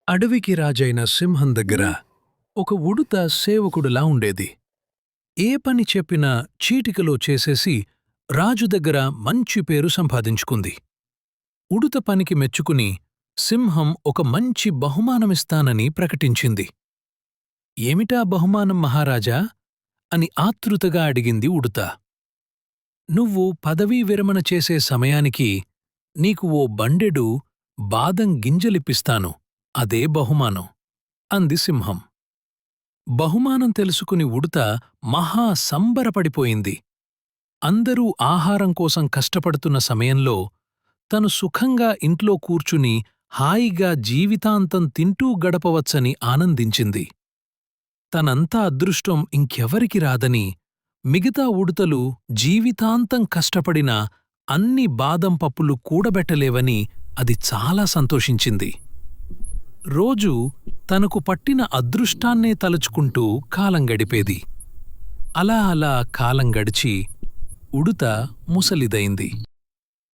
అడవికి రాజైన సింహం దగ్గర ఒక ఉడుత సేవకుడులా ఉండేది. ఏ పని చెప్పినా చీటికలో చేసేసి రాజు దగ్గర మంచి పేరు సంపాదించుకుంది. ఉడుత పనికి మెచ్చుకుని సింహం ఒక మంచి బహుమానమిస్తానని ప్రకటించింది. ఏమిటా బహుమానం మహారాజా? అని ఆతృతగా అడిగింది ఉడుత. నువ్వు పదవీ విరమణ చేసే సమయానికి నీకు ఓ బండెడు బాదం గింజలిప్పిస్తాను, అదే బహుమానం అంది సింహం. బహుమానం తెలుసుకుని ఉడుత మహా సంబరపడిపోయింది. అందరూ ఆహారం కోసం కష్టపడుతున్న సమయంలో తను సుఖంగా ఇంట్లో కూర్చుని హాయిగా జీవితాంతం తింటూ గడపవచ్చని ఆనందించింది. తనంత అదృష్టం ఇంకెవరికి రాదని, మిగతా ఉడుతలు జీవితాంతం కష్టపడినా అన్ని బాదం పప్పులు కూడబెట్టలేవని అది చాలా సంతోషించింది. రోజూ తనకు పట్టిన అదృష్టాన్నే తలుచుకుంటూ కాలం గడిపేది. అలా అలా కాలం గడిచి ఉడుత ముసలిదైంది.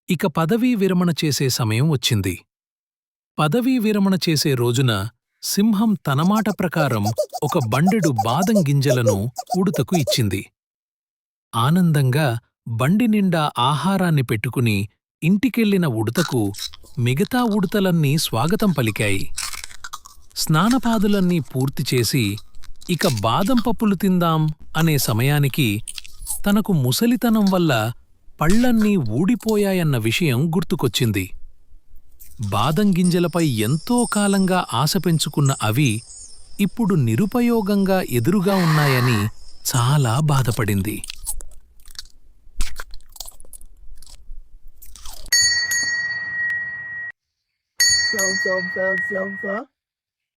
ఇక పదవీ విరమణ చేసే సమయం వచ్చింది. పదవీ విరమణ చేసే రోజున సింహం తన మాట ప్రకారం ఒక బండెడు బాదం గింజలను ఉడుతకు ఇచ్చింది. ఆనందంగా బండి నిండా ఆహారాన్ని పెట్టుకుని ఇంటికెళ్ళిన ఉడుతకు మిగతా ఉడుతలన్నీ స్వాగతం పలికాయి. స్నానపాదులన్నీ పూర్తిచేసి ఇక బాదం పప్పులు తిందాం అనే సమయానికి తనకు ముసలితనం వల్ల పళ్లన్నీ ఊడిపోయాయన్న విషయం గుర్తుకొచ్చింది. బాదం గింజలపై ఎంతో కాలంగా ఆశ పెంచుకున్న అవి ఇప్పుడు నిరుపయోగంగా ఎదురుగా ఉన్నాయని చాలా బాధపడింది. So.